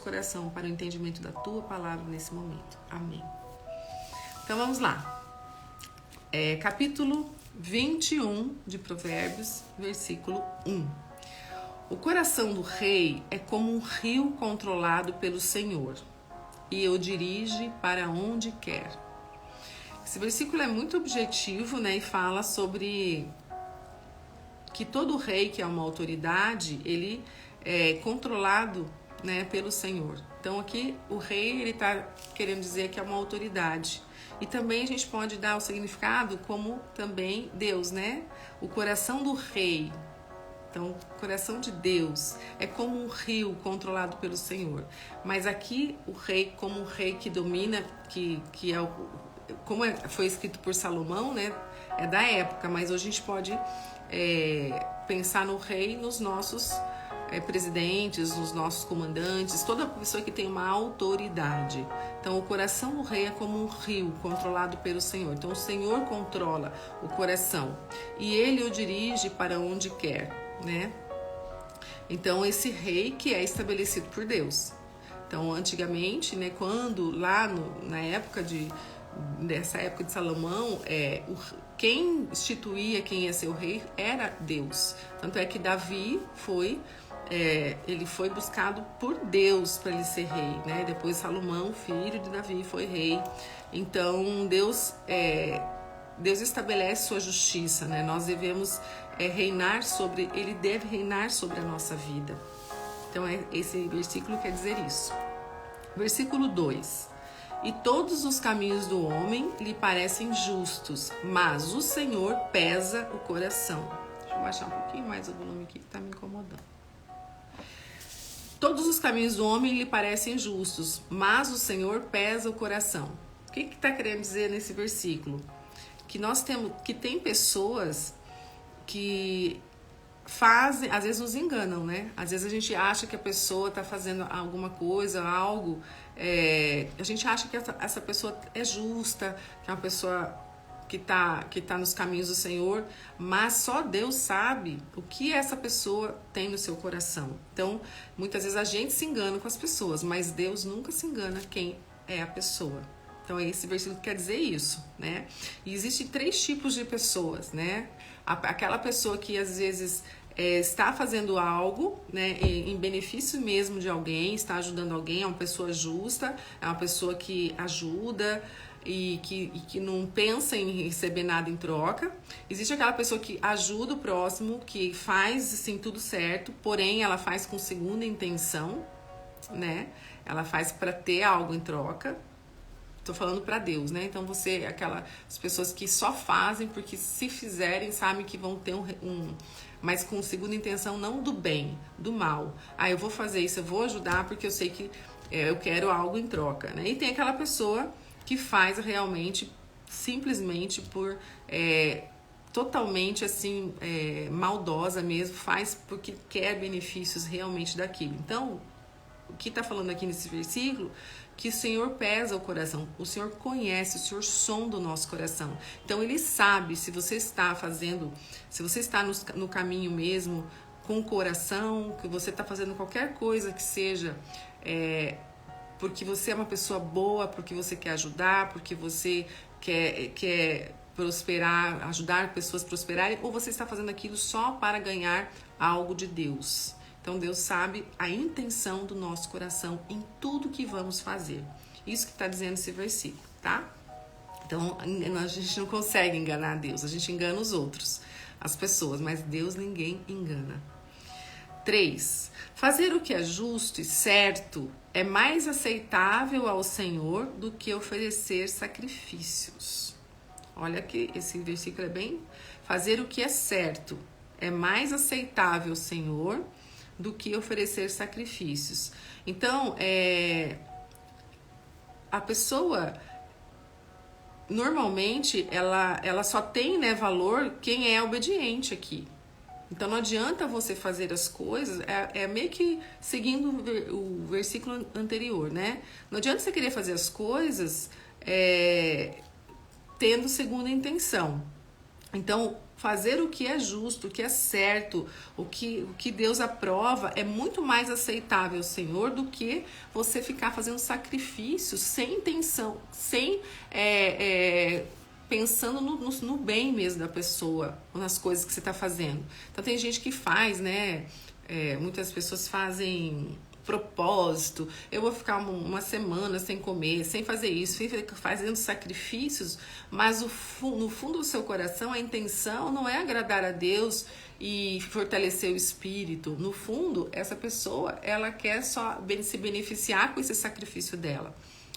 coração para o entendimento da tua palavra nesse momento. Amém. Então vamos lá. Capítulo 21 de Provérbios, versículo 1. O coração do rei é como um rio controlado pelo Senhor, e o dirige para onde quer. Esse versículo é muito objetivo, né, e fala sobre que todo rei, que é uma autoridade, ele é controlado, né, pelo Senhor. Então aqui o rei, ele está querendo dizer que é uma autoridade. E também a gente pode dar o significado como também Deus, né? O coração do rei. Então, o coração de Deus é como um rio controlado pelo Senhor. Mas aqui o rei, como um rei que domina, que é o, como foi escrito por Salomão, né? É da época, mas hoje a gente pode pensar no rei, nos nossos presidentes, nos nossos comandantes, toda pessoa que tem uma autoridade. Então, o coração do rei é como um rio controlado pelo Senhor. Então, o Senhor controla o coração e ele o dirige para onde quer, né? Então, esse rei que é estabelecido por Deus. Então, antigamente, né, quando lá na época dessa época de Salomão, quem instituía quem ia ser o rei era Deus. Tanto é que Davi ele foi buscado por Deus para ele ser rei, né? Depois Salomão, filho de Davi, foi rei. Então Deus estabelece sua justiça, né? Nós devemos ele deve reinar sobre a nossa vida. Então esse versículo quer dizer isso. Versículo 2. E todos os caminhos do homem lhe parecem justos, mas o Senhor pesa o coração. Deixa eu baixar um pouquinho mais o volume aqui que está me incomodando. Todos os caminhos do homem lhe parecem justos, mas o Senhor pesa o coração. O que está querendo dizer nesse versículo? Que tem pessoas que fazem, às vezes nos enganam, né? Às vezes a gente acha que a pessoa está fazendo alguma coisa, algo, a gente acha que essa pessoa é justa, que é uma pessoa que tá nos caminhos do Senhor, mas só Deus sabe o que essa pessoa tem no seu coração. Então, muitas vezes a gente se engana com as pessoas, mas Deus nunca se engana quem é a pessoa. Então, esse versículo quer dizer isso, né? E existem 3 tipos de pessoas, né? Aquela pessoa que às vezes está fazendo algo, né, em benefício mesmo de alguém, está ajudando alguém, é uma pessoa justa, é uma pessoa que ajuda e que não pensa em receber nada em troca. Existe aquela pessoa que ajuda o próximo, que faz assim tudo certo, porém ela faz com segunda intenção, né? Ela faz para ter algo em troca. Tô falando para Deus, né? Então as pessoas que só fazem porque se fizerem sabem que vão ter mas com segunda intenção, não do bem, do mal. Eu vou fazer isso, eu vou ajudar porque eu sei que eu quero algo em troca, né? E tem aquela pessoa que faz realmente, simplesmente por totalmente assim, maldosa mesmo, faz porque quer benefícios realmente daquilo. Então, o que está falando aqui nesse versículo, que o Senhor pesa o coração, o Senhor conhece, o Senhor sonda o nosso coração. Então Ele sabe se você está no caminho mesmo, com o coração, que você está fazendo qualquer coisa que seja porque você é uma pessoa boa, porque você quer ajudar, porque você quer prosperar, ajudar pessoas a prosperarem, ou você está fazendo aquilo só para ganhar algo de Deus. Então, Deus sabe a intenção do nosso coração em tudo que vamos fazer. Isso que está dizendo esse versículo, tá? Então, a gente não consegue enganar Deus, a gente engana os outros, as pessoas, mas Deus ninguém engana. 3. Fazer o que é justo e certo é mais aceitável ao Senhor do que oferecer sacrifícios. Olha que esse versículo é bem... Fazer o que é certo é mais aceitável ao Senhor do que oferecer sacrifícios. Então, a pessoa, normalmente, ela só tem, né, valor quem é obediente aqui. Então, não adianta você fazer as coisas, meio que seguindo o versículo anterior, né? Não adianta você querer fazer as coisas tendo segunda intenção. Então, fazer o que é justo, o que é certo, o que Deus aprova é muito mais aceitável ao Senhor do que você ficar fazendo sacrifícios sem intenção, sem pensando no bem mesmo da pessoa, nas coisas que você está fazendo. Então tem gente que faz, né? Muitas pessoas fazem propósito, eu vou ficar uma semana sem comer, sem fazer isso, fazendo sacrifícios, mas no fundo do seu coração a intenção não é agradar a Deus e fortalecer o espírito. No fundo, essa pessoa, ela quer só se beneficiar com esse sacrifício dela,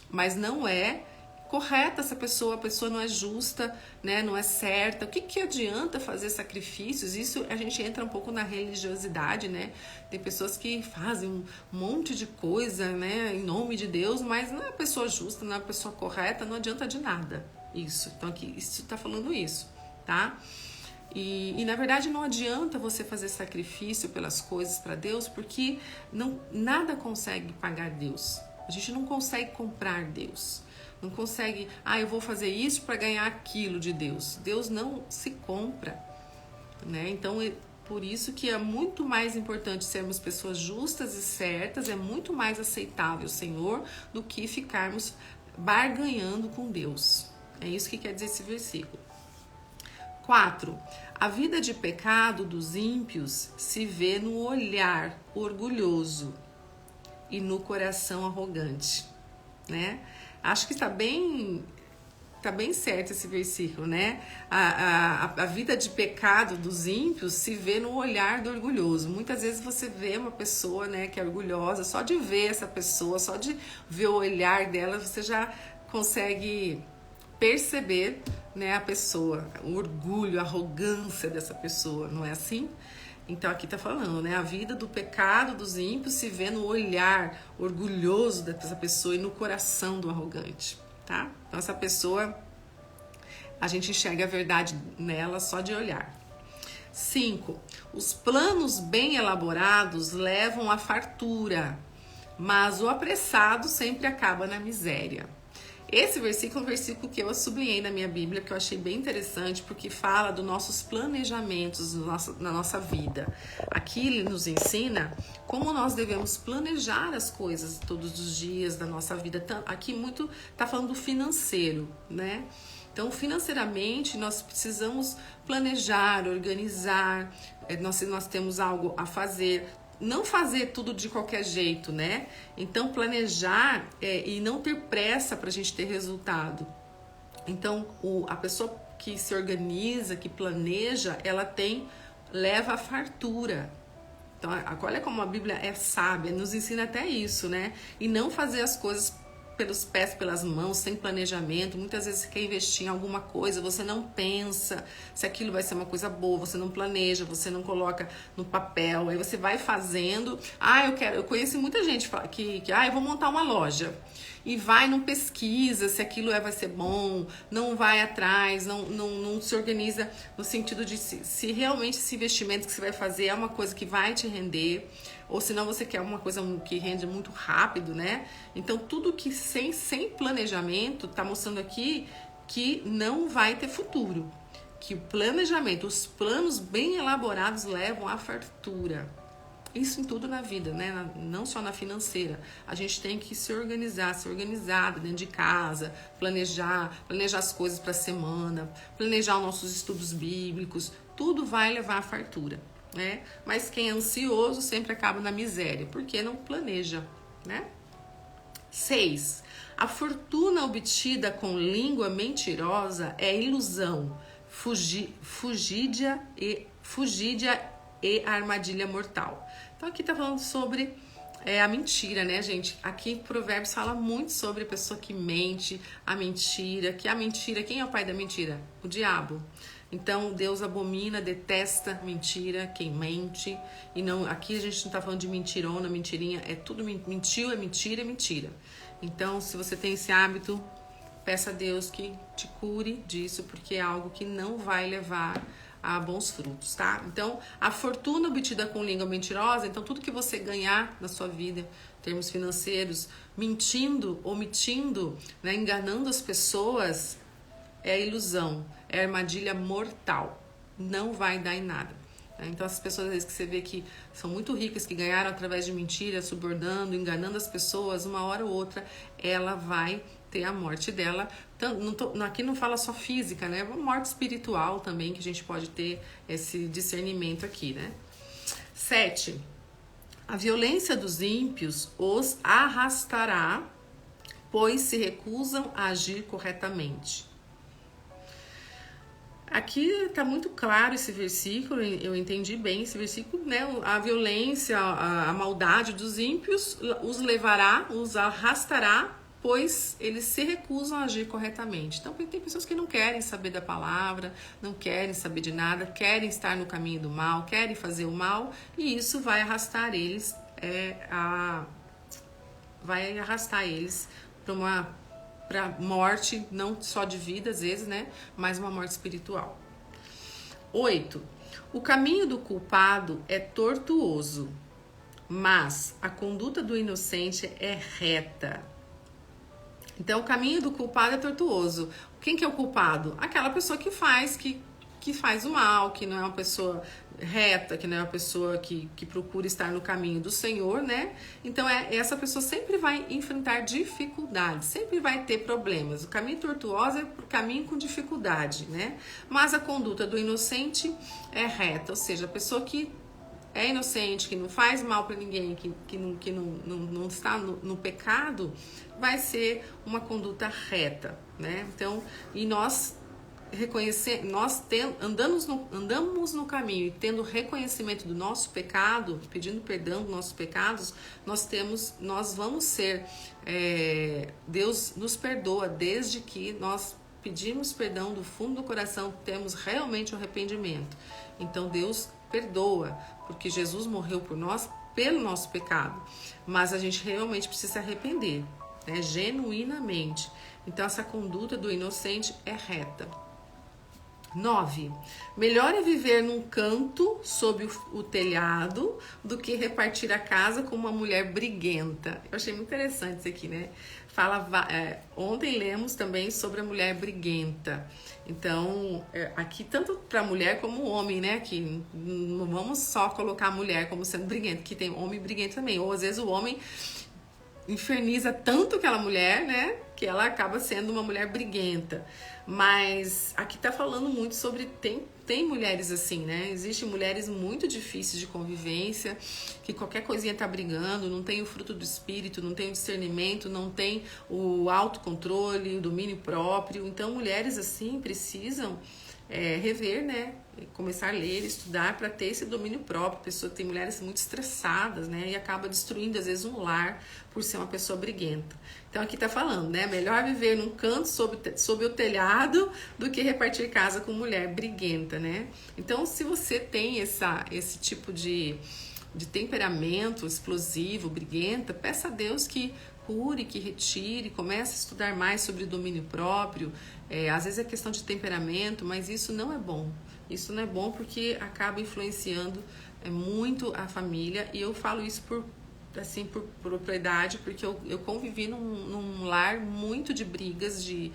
mas não é correta essa pessoa, a pessoa não é justa, né? Não é certa. O que adianta fazer sacrifícios? Isso a gente entra um pouco na religiosidade, né? Tem pessoas que fazem um monte de coisa, né, em nome de Deus, mas não é a pessoa justa, não é a pessoa correta, não adianta de nada isso. Então aqui isso está falando isso, tá? E na verdade não adianta você fazer sacrifício pelas coisas para Deus, porque nada consegue pagar Deus. A gente não consegue comprar Deus. Não consegue, eu vou fazer isso para ganhar aquilo de Deus. Deus não se compra, né? Então, por isso que é muito mais importante sermos pessoas justas e certas, é muito mais aceitável, Senhor, do que ficarmos barganhando com Deus. É isso que quer dizer esse versículo. 4. A vida de pecado dos ímpios se vê no olhar orgulhoso e no coração arrogante, né? Acho que está bem certo esse versículo, né? A vida de pecado dos ímpios se vê no olhar do orgulhoso. Muitas vezes você vê uma pessoa, né, que é orgulhosa, só de ver essa pessoa, só de ver o olhar dela, você já consegue perceber, né, a pessoa, o orgulho, a arrogância dessa pessoa, não é assim? Então aqui tá falando, né? A vida do pecado dos ímpios se vê no olhar orgulhoso dessa pessoa e no coração do arrogante, tá? Então essa pessoa, a gente enxerga a verdade nela só de olhar. 5. Os planos bem elaborados levam à fartura, mas o apressado sempre acaba na miséria. Esse versículo é um versículo que eu sublinhei na minha Bíblia, que eu achei bem interessante, porque fala dos nossos planejamentos na nossa vida. Aqui ele nos ensina como nós devemos planejar as coisas todos os dias da nossa vida. Aqui muito está falando do financeiro, né? Então, financeiramente, nós precisamos planejar, organizar, nós temos algo a fazer. Não fazer tudo de qualquer jeito, né? Então, planejar e não ter pressa para a gente ter resultado. Então, a pessoa que se organiza, que planeja, ela leva a fartura. Então, olha como a Bíblia é sábia, nos ensina até isso, né? E não fazer as coisas pelos pés, pelas mãos, sem planejamento. Muitas vezes você quer investir em alguma coisa, você não pensa se aquilo vai ser uma coisa boa, você não planeja, você não coloca no papel, aí você vai fazendo. Eu conheci muita gente que eu vou montar uma loja. E não pesquisa se aquilo vai ser bom, não vai atrás, não se organiza no sentido de se realmente esse investimento que você vai fazer é uma coisa que vai te render, ou se não você quer uma coisa que rende muito rápido, né? Então tudo que sem planejamento tá mostrando aqui que não vai ter futuro, que o planejamento, os planos bem elaborados levam à fartura. Isso em tudo na vida, né? Não só na financeira. A gente tem que se organizar, ser organizada dentro de casa, planejar as coisas para a semana, planejar os nossos estudos bíblicos. Tudo vai levar à fartura, né? Mas quem é ansioso sempre acaba na miséria, porque não planeja, né? 6. A fortuna obtida com língua mentirosa é ilusão, fugídia e armadilha mortal. Então aqui tá falando sobre a mentira, né, gente? Aqui em Provérbios fala muito sobre a pessoa que mente, a mentira, quem é o pai da mentira? O diabo. Então Deus abomina, detesta mentira, quem mente. E não, aqui a gente não tá falando de mentirona, mentirinha, é tudo mentiu, é mentira. Então, se você tem esse hábito, peça a Deus que te cure disso, porque é algo que não vai levar a bons frutos, tá? Então, a fortuna obtida com língua mentirosa, então tudo que você ganhar na sua vida, em termos financeiros, mentindo, omitindo, né, enganando as pessoas, é ilusão, é armadilha mortal, não vai dar em nada. Então, as pessoas às vezes que você vê que são muito ricas, que ganharam através de mentiras, subornando, enganando as pessoas, uma hora ou outra ela vai ter a morte dela. Aqui não fala só física, né? Uma morte espiritual também, que a gente pode ter esse discernimento aqui, né? 7. A violência dos ímpios os arrastará, pois se recusam a agir corretamente. Aqui está muito claro esse versículo, eu entendi bem esse versículo, né? A violência, a maldade dos ímpios os levará, os arrastará, pois eles se recusam a agir corretamente. Então, tem pessoas que não querem saber da palavra, não querem saber de nada, querem estar no caminho do mal, querem fazer o mal, e isso vai arrastar eles, para morte, não só de vida às vezes, né, mas uma morte espiritual. 8. O caminho do culpado é tortuoso, mas a conduta do inocente é reta. Então, o caminho do culpado é tortuoso. Quem que é o culpado? Aquela pessoa que faz o mal, que não é uma pessoa reta, que não é uma pessoa que procura estar no caminho do Senhor, né? Então, essa pessoa sempre vai enfrentar dificuldades, sempre vai ter problemas. O caminho tortuoso é o caminho com dificuldade, né? Mas a conduta do inocente é reta, ou seja, a pessoa que é inocente, que não faz mal para ninguém, que não está no pecado, vai ser uma conduta reta, né? Então, e nós andamos no caminho e tendo reconhecimento do nosso pecado, pedindo perdão dos nossos pecados, nós vamos ser, Deus nos perdoa desde que nós pedimos perdão do fundo do coração, temos realmente o arrependimento. Então Deus perdoa, porque Jesus morreu por nós pelo nosso pecado, mas a gente realmente precisa se arrepender, né, genuinamente. Então essa conduta do inocente é reta. 9. Melhor é viver num canto sob o telhado do que repartir a casa com uma mulher briguenta. Eu achei muito interessante isso aqui, né? Ontem lemos também sobre a mulher briguenta. Então, aqui tanto para mulher como homem, né? Que não vamos só colocar a mulher como sendo briguenta, que tem homem briguento também. Ou às vezes o homem inferniza tanto aquela mulher, né? Que ela acaba sendo uma mulher briguenta. Mas aqui tá falando muito sobre... Tem mulheres assim, né? Existem mulheres muito difíceis de convivência, que qualquer coisinha tá brigando, não tem o fruto do espírito, não tem o discernimento, não tem o autocontrole, o domínio próprio. Então, mulheres assim precisam rever, né? Começar a ler, estudar para ter esse domínio próprio. Tem mulheres muito estressadas, né? E acaba destruindo às vezes um lar por ser uma pessoa briguenta. Então aqui tá falando, né? Melhor viver num canto sob o telhado do que repartir casa com mulher briguenta, né? Então, se você tem esse tipo de temperamento explosivo, briguenta, peça a Deus que cure, que retire, comece a estudar mais sobre domínio próprio. Às vezes é questão de temperamento, mas isso não é bom. Isso não é bom porque acaba influenciando muito a família. E eu falo isso por propriedade, porque eu convivi num lar muito de brigas, de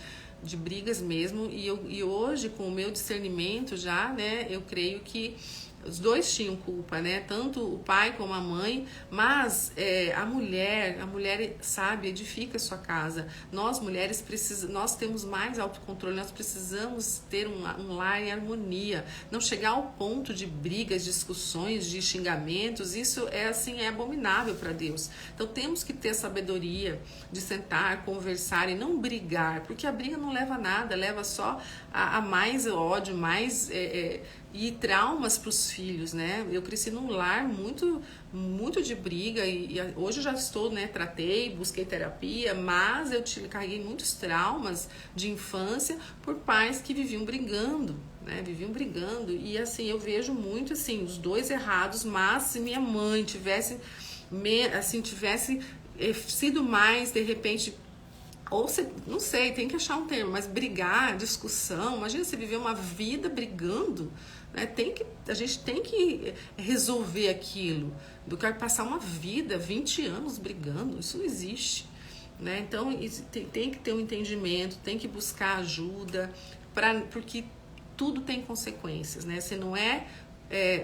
brigas mesmo. E hoje, com o meu discernimento já, né, eu creio que os dois tinham culpa, né? Tanto o pai como a mãe, mas a mulher, sabe, edifica a sua casa. Nós mulheres nós temos mais autocontrole, nós precisamos ter um lar em harmonia, não chegar ao ponto de brigas, discussões, de xingamentos. Isso é abominável para Deus. Então temos que ter sabedoria de sentar, conversar e não brigar, porque a briga não leva a nada, leva só a mais ódio, mais e traumas para os filhos, né? Eu cresci num lar muito, muito de briga e hoje eu já estou, né? Tratei, busquei terapia, mas eu carreguei muitos traumas de infância por pais que viviam brigando, né? Viviam brigando e assim eu vejo muito assim os dois errados, mas se minha mãe tivesse sido mais de repente, ou não sei, tem que achar um termo, mas brigar, discussão, imagina você viver uma vida brigando, né? A gente tem que resolver aquilo, do que passar uma vida, 20 anos brigando, isso não existe, né? Então tem que ter um entendimento, tem que buscar ajuda, porque tudo tem consequências, né? Se não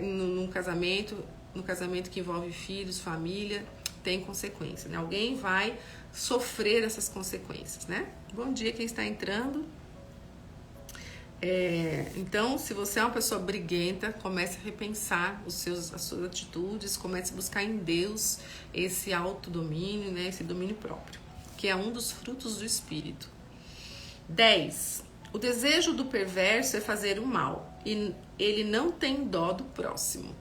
num casamento, no casamento que envolve filhos, família, tem consequência, né? Alguém vai sofrer essas consequências, né? Bom dia quem está entrando. Então, se você é uma pessoa briguenta, comece a repensar as suas atitudes, comece a buscar em Deus esse autodomínio, né? Esse domínio próprio, que é um dos frutos do Espírito. 10. O desejo do perverso é fazer o mal, e ele não tem dó do próximo.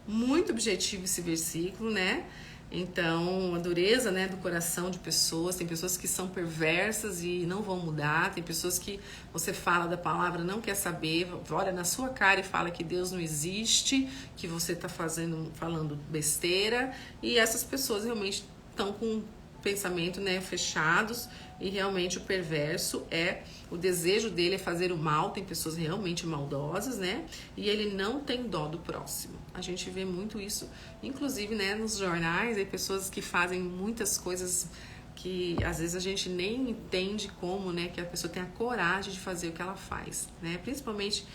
Muito objetivo esse versículo, né? Então, a dureza, né, do coração de pessoas. Tem pessoas que são perversas e não vão mudar. Tem pessoas que você fala da palavra, não quer saber, olha na sua cara e fala que Deus não existe, que você está falando besteira. E essas pessoas realmente estão com pensamento, né, fechados, e realmente o perverso o desejo dele é fazer o mal. Tem pessoas realmente maldosas, né, e ele não tem dó do próximo. A gente vê muito isso, inclusive, né, nos jornais, aí pessoas que fazem muitas coisas que às vezes a gente nem entende como, né, que a pessoa tem a coragem de fazer o que ela faz, né, principalmente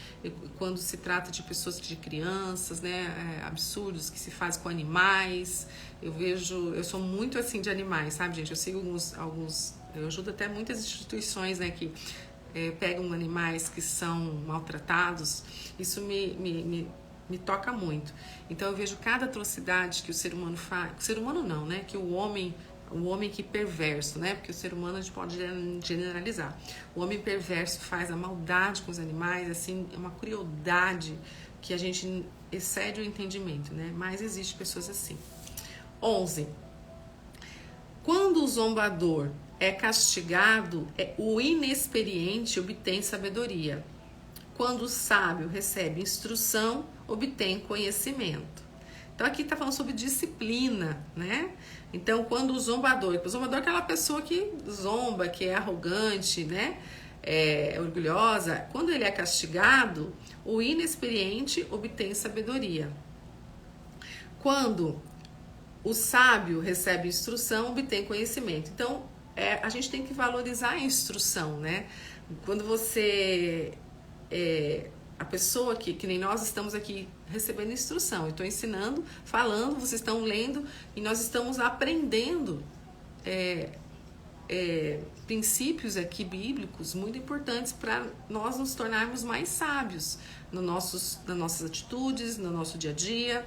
quando se trata de pessoas, de crianças, né, absurdos que se faz com animais. Eu sou muito assim de animais, sabe, gente? Eu sigo alguns, eu ajudo até muitas instituições, né, que pegam animais que são maltratados. Isso me toca muito. Então eu vejo cada atrocidade que o ser humano faz, o ser humano não, né, que o homem que perverso, né, porque o ser humano a gente pode generalizar. O homem perverso faz a maldade com os animais, assim, é uma crueldade que a gente excede o entendimento, né, mas existe pessoas assim. 11. Quando o zombador é castigado, o inexperiente obtém sabedoria. Quando o sábio recebe instrução, obtém conhecimento. Então aqui está falando sobre disciplina, né? Então quando o zombador é aquela pessoa que zomba, que é arrogante, né? É orgulhosa. Quando ele é castigado, o inexperiente obtém sabedoria. Quando o sábio recebe instrução, obtém conhecimento. Então a gente tem que valorizar a instrução, né? Quando você a pessoa que nem nós estamos aqui recebendo instrução, eu estou ensinando, falando, vocês estão lendo e nós estamos aprendendo princípios aqui bíblicos muito importantes para nós nos tornarmos mais sábios nas nossas atitudes, no nosso dia a dia.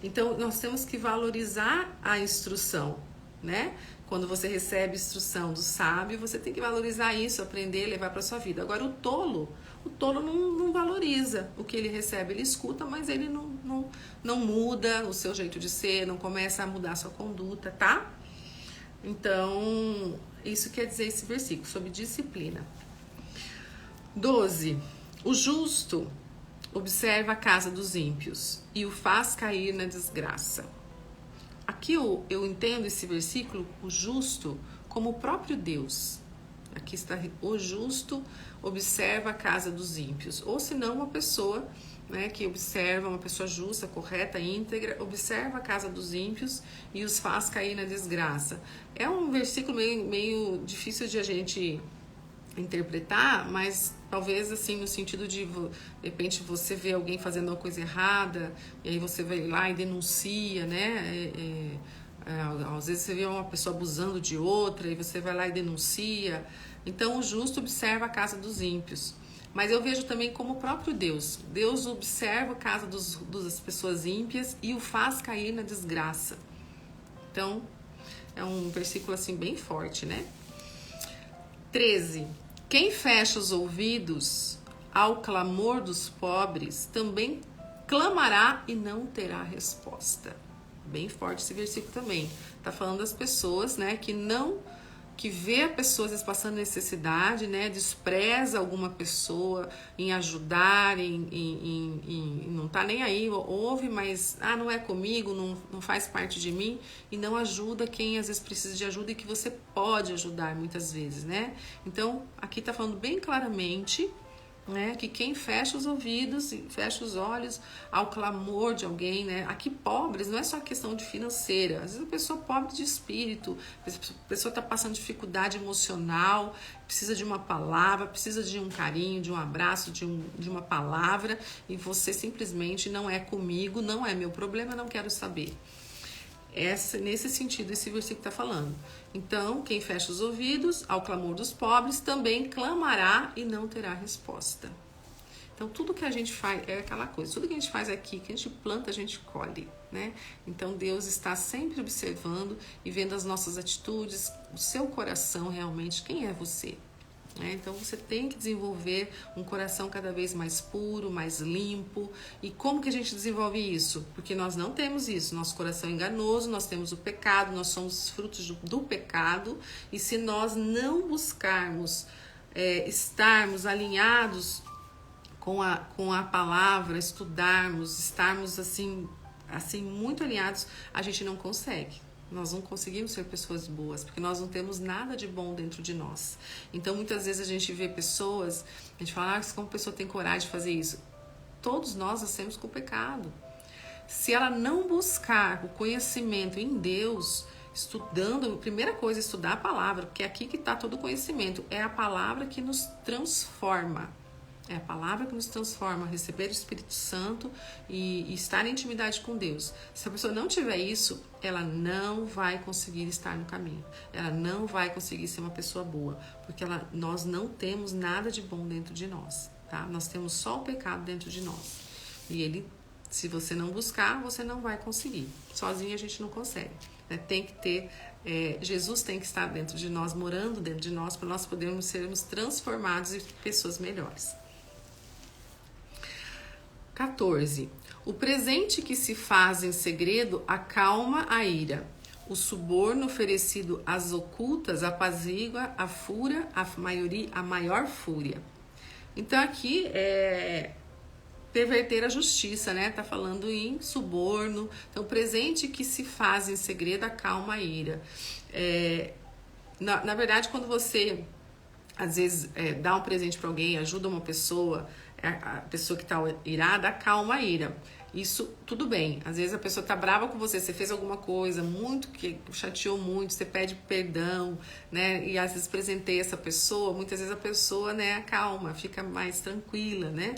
Então nós temos que valorizar a instrução, né? Quando você recebe instrução do sábio, você tem que valorizar isso, aprender, levar para sua vida. Agora o tolo não valoriza o que ele recebe, ele escuta, mas ele não muda o seu jeito de ser, não começa a mudar a sua conduta, tá? Então, isso quer dizer esse versículo, sobre disciplina. 12. O justo observa a casa dos ímpios e o faz cair na desgraça. Aqui eu entendo esse versículo, o justo, como o próprio Deus. Aqui está, o justo observa a casa dos ímpios. Ou se não, uma pessoa, né, que observa, uma pessoa justa, correta, íntegra, observa a casa dos ímpios e os faz cair na desgraça. É um versículo meio difícil de a gente interpretar, mas talvez assim no sentido de repente você vê alguém fazendo uma coisa errada e aí você vai lá e denuncia, né? Às vezes você vê uma pessoa abusando de outra e você vai lá e denuncia. Então o justo observa a casa dos ímpios. Mas eu vejo também como o próprio Deus. Deus observa a casa das pessoas ímpias e o faz cair na desgraça. Então é um versículo assim bem forte, né? 13. Quem fecha os ouvidos ao clamor dos pobres também clamará e não terá resposta. Bem forte esse versículo também. Tá falando das pessoas, né, que vê a pessoa às vezes passando necessidade, né, despreza alguma pessoa em ajudar, em não tá nem aí, ouve, mas não é comigo, não faz parte de mim, e não ajuda quem às vezes precisa de ajuda e que você pode ajudar muitas vezes, né? Então, aqui tá falando bem claramente, né? Que quem fecha os ouvidos e fecha os olhos ao clamor de alguém, né? Aqui pobres não é só questão de financeira, às vezes a pessoa é pobre de espírito, a pessoa está passando dificuldade emocional, precisa de uma palavra, precisa de um carinho, de um abraço, de uma palavra, e você simplesmente não é comigo, não é meu problema, não quero saber. Nesse sentido, esse versículo está falando. Então, quem fecha os ouvidos ao clamor dos pobres também clamará e não terá resposta. Então, tudo que a gente faz é aquela coisa, tudo que a gente faz aqui, que a gente planta, a gente colhe, né? Então, Deus está sempre observando e vendo as nossas atitudes, o seu coração realmente, quem é você? Então você tem que desenvolver um coração cada vez mais puro, mais limpo. E como que a gente desenvolve isso? Porque nós não temos isso, nosso coração é enganoso, nós temos o pecado, nós somos frutos do pecado. E se nós não buscarmos estarmos alinhados com a palavra, estudarmos, estarmos assim muito alinhados, a gente não consegue. Nós não conseguimos ser pessoas boas, porque nós não temos nada de bom dentro de nós. Então, muitas vezes a gente vê pessoas, a gente fala, como a pessoa tem coragem de fazer isso? Todos nós nascemos com o pecado. Se ela não buscar o conhecimento em Deus, estudando, a primeira coisa é estudar a palavra, porque é aqui que está todo o conhecimento. É a palavra que nos transforma. É a palavra que nos transforma, receber o Espírito Santo e estar em intimidade com Deus. Se a pessoa não tiver isso, ela não vai conseguir estar no caminho. Ela não vai conseguir ser uma pessoa boa, porque nós não temos nada de bom dentro de nós, tá? Nós temos só o pecado dentro de nós. E se você não buscar, você não vai conseguir. Sozinho a gente não consegue. Né? Tem que ter... Jesus tem que estar dentro de nós, morando dentro de nós, para nós podermos sermos transformados em pessoas melhores. 14. O presente que se faz em segredo acalma a ira. O suborno oferecido às ocultas apazigua a fúria, a maior fúria. Então aqui é perverter a justiça, né? Tá falando em suborno. Então, o presente que se faz em segredo acalma a ira. Na verdade, quando você às vezes dá um presente para alguém, ajuda uma pessoa, a pessoa que está irada, acalma a ira. Isso, tudo bem. Às vezes a pessoa está brava com você, você fez alguma coisa muito que chateou muito, você pede perdão, né? E às vezes presenteia essa pessoa, muitas vezes a pessoa, né, acalma, fica mais tranquila, né?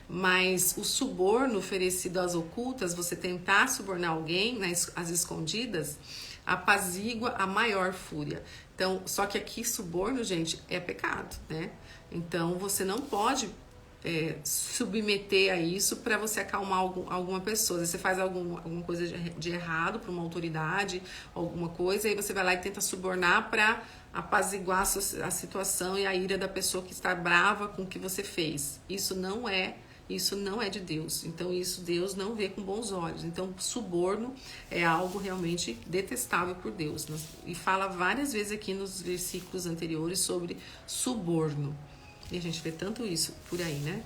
Mas o suborno oferecido às ocultas, você tentar subornar alguém às escondidas, apazigua a maior fúria. Então, só que aqui suborno, gente, é pecado, né? Então, você não pode submeter a isso para você acalmar alguma pessoa. Você faz alguma coisa de errado para uma autoridade, alguma coisa, e aí você vai lá e tenta subornar para apaziguar a situação e a ira da pessoa que está brava com o que você fez. Isso não é de Deus. Então, isso Deus não vê com bons olhos. Então, suborno é algo realmente detestável por Deus. E fala várias vezes aqui nos versículos anteriores sobre suborno. E a gente vê tanto isso por aí, né?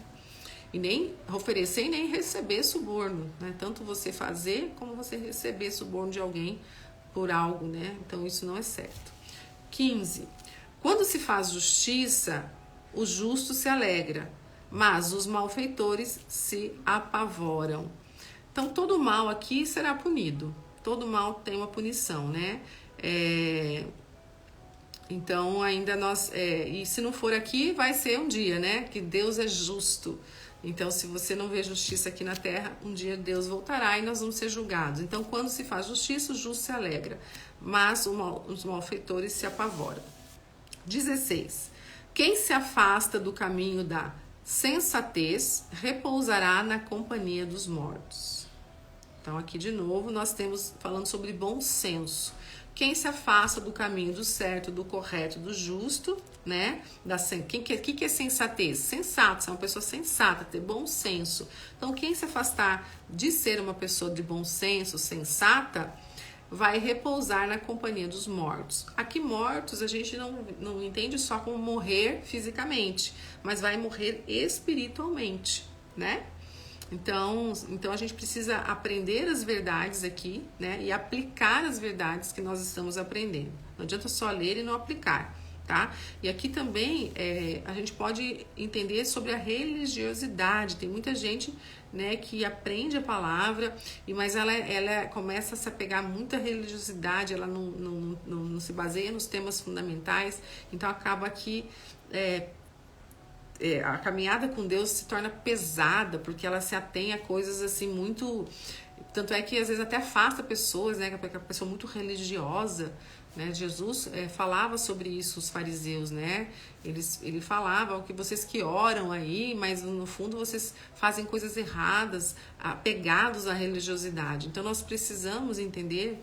E nem oferecer e nem receber suborno, né? Tanto você fazer como você receber suborno de alguém por algo, né? Então, isso não é certo. 15. Quando se faz justiça, o justo se alegra, mas os malfeitores se apavoram. Então, todo mal aqui será punido. Todo mal tem uma punição, né? Então, ainda e se não for aqui, vai ser um dia, né? Que Deus é justo. Então, se você não vê justiça aqui na terra, um dia Deus voltará e nós vamos ser julgados. Então, quando se faz justiça, o justo se alegra, mas os malfeitores se apavoram. 16. Quem se afasta do caminho da sensatez repousará na companhia dos mortos. Então, aqui de novo, nós temos falando sobre bom senso. Quem se afasta do caminho do certo, do correto, do justo, né? O que é sensatez? Sensato, ser uma pessoa sensata, ter bom senso. Então, quem se afastar de ser uma pessoa de bom senso, sensata, vai repousar na companhia dos mortos. Aqui, mortos, a gente não entende só como morrer fisicamente, mas vai morrer espiritualmente, né? Então a gente precisa aprender as verdades aqui, né? E aplicar as verdades que nós estamos aprendendo. Não adianta só ler e não aplicar, tá? E aqui também a gente pode entender sobre a religiosidade. Tem muita gente, né, que aprende a palavra, mas ela começa a se apegar muito à religiosidade, ela não se baseia nos temas fundamentais, então acaba que a caminhada com Deus se torna pesada, porque ela se atém a coisas assim muito... Tanto é que às vezes até afasta pessoas, né? Que a pessoa muito religiosa, né? Jesus falava sobre isso, os fariseus, né? Ele falava que vocês que oram aí, mas no fundo vocês fazem coisas erradas, apegados à religiosidade. Então nós precisamos entender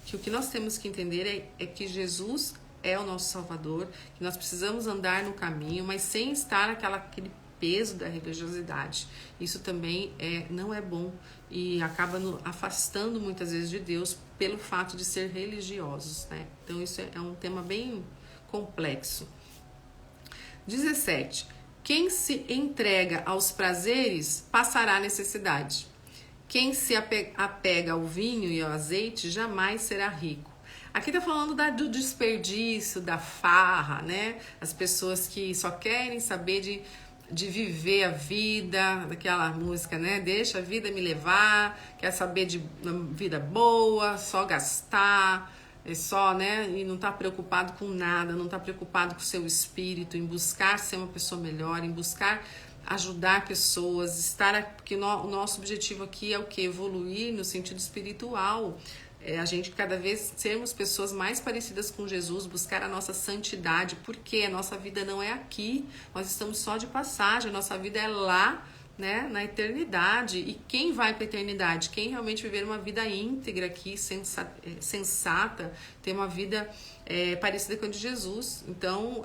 que o que nós temos que entender é que Jesus é o nosso Salvador, que nós precisamos andar no caminho, mas sem estar aquele peso da religiosidade. Isso também não é bom e acaba afastando muitas vezes de Deus pelo fato de ser religiosos, né? Então isso é um tema bem complexo. 17. Quem se entrega aos prazeres passará necessidade. Quem se apega ao vinho e ao azeite jamais será rico. Aqui tá falando do desperdício, da farra, né? As pessoas que só querem saber de viver a vida, daquela música, né? Deixa a vida me levar, quer saber de vida boa, só gastar, só, né? E não tá preocupado com nada, não tá preocupado com o seu espírito, em buscar ser uma pessoa melhor, em buscar ajudar pessoas, porque o nosso objetivo aqui é o que? Evoluir no sentido espiritual. A gente cada vez sermos pessoas mais parecidas com Jesus, buscar a nossa santidade, porque a nossa vida não é aqui, nós estamos só de passagem, a nossa vida é lá, né, na eternidade. E quem vai para a eternidade? Quem realmente viver uma vida íntegra aqui, sensata, ter uma vida parecida com a de Jesus. Então,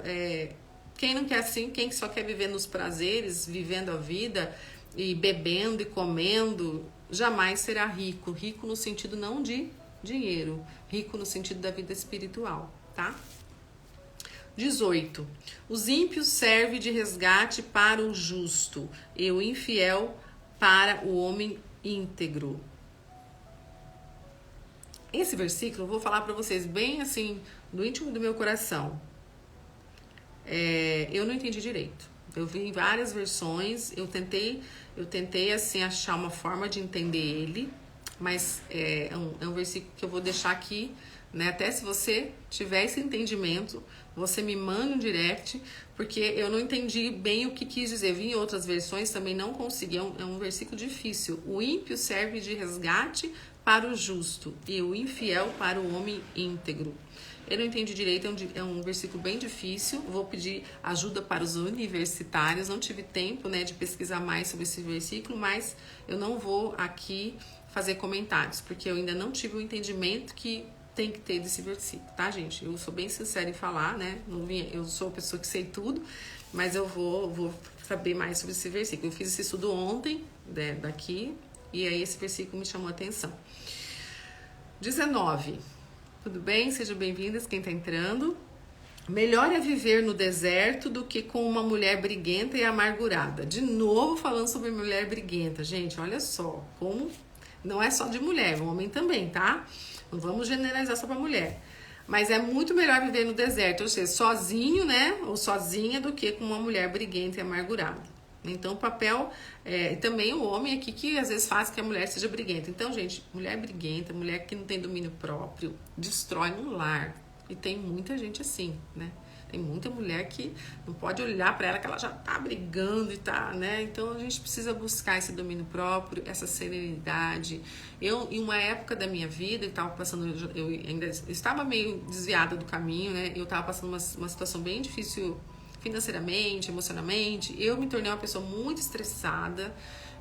quem não quer assim, quem só quer viver nos prazeres, vivendo a vida e bebendo e comendo, jamais será rico. Rico no sentido não de dinheiro, rico no sentido da vida espiritual, tá? 18. Os ímpios servem de resgate para o justo e o infiel para o homem íntegro. Esse versículo eu vou falar para vocês bem assim, do íntimo do meu coração. Eu não entendi direito. Eu vi em várias versões, eu tentei assim achar uma forma de entender ele, mas é um versículo que eu vou deixar aqui, né? Até se você tiver esse entendimento, você me manda um direct, porque eu não entendi bem o que quis dizer. Vi em outras versões, também não consegui. É um versículo difícil. O ímpio serve de resgate para o justo e o infiel para o homem íntegro. Eu não entendi direito, é um versículo bem difícil. Vou pedir ajuda para os universitários. Não tive tempo, né, de pesquisar mais sobre esse versículo, mas eu não vou aqui fazer comentários, porque eu ainda não tive o entendimento que tem que ter desse versículo, tá, gente? Eu sou bem sincera em falar, né? Eu sou a pessoa que sei tudo, mas eu vou saber mais sobre esse versículo. Eu fiz esse estudo ontem, né, daqui, e aí esse versículo me chamou a atenção. 19. Tudo bem? Sejam bem-vindas quem tá entrando. Melhor é viver no deserto do que com uma mulher briguenta e amargurada. De novo falando sobre mulher briguenta. Gente, olha só, como não é só de mulher, o homem também, tá? Não vamos generalizar só pra mulher. Mas é muito melhor viver no deserto, ou seja, sozinho, né? Ou sozinha, do que com uma mulher briguenta e amargurada. Então, o papel... também o homem aqui que às vezes faz que a mulher seja briguenta. Então, gente, mulher briguenta, mulher que não tem domínio próprio, destrói um lar. E tem muita gente assim, né? Tem muita mulher que não pode olhar para ela que ela já tá brigando e tá, né? Então a gente precisa buscar esse domínio próprio, essa serenidade. Eu, em uma época da minha vida, eu ainda estava meio desviada do caminho, né? Eu estava passando uma situação bem difícil financeiramente, emocionalmente. Eu me tornei uma pessoa muito estressada.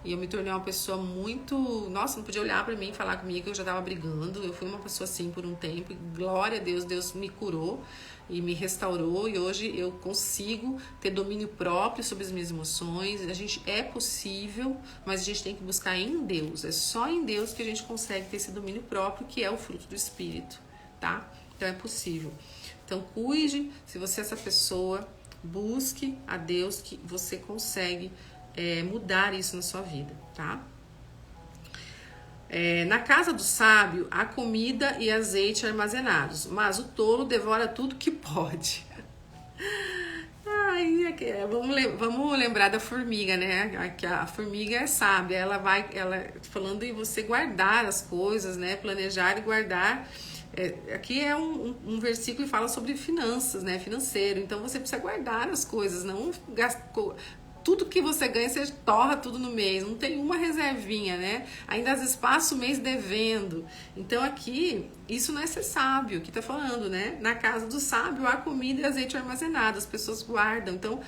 E eu me tornei uma pessoa muito... Nossa, não podia olhar pra mim e falar comigo, eu já tava brigando. Eu fui uma pessoa assim por um tempo. E glória a Deus, Deus me curou e me restaurou. E hoje eu consigo ter domínio próprio sobre as minhas emoções. É possível, mas a gente tem que buscar em Deus. É só em Deus que a gente consegue ter esse domínio próprio, que é o fruto do Espírito, tá? Então é possível. Então cuide, se você é essa pessoa, busque a Deus que você consegue mudar isso na sua vida, tá? Na casa do sábio há comida e azeite armazenados, mas o tolo devora tudo que pode. Ai, vamos lembrar da formiga, né? Que a formiga é sábia, ela falando em você guardar as coisas, né? Planejar e guardar. Aqui é um versículo que fala sobre finanças, né? Financeiro. Então você precisa guardar as coisas, não gastar. Tudo que você ganha, você torra tudo no mês, não tem uma reservinha, né? Ainda às vezes passa o mês devendo. Então aqui, isso não é ser sábio, que tá falando, né? Na casa do sábio há comida e azeite armazenado, as pessoas guardam. Então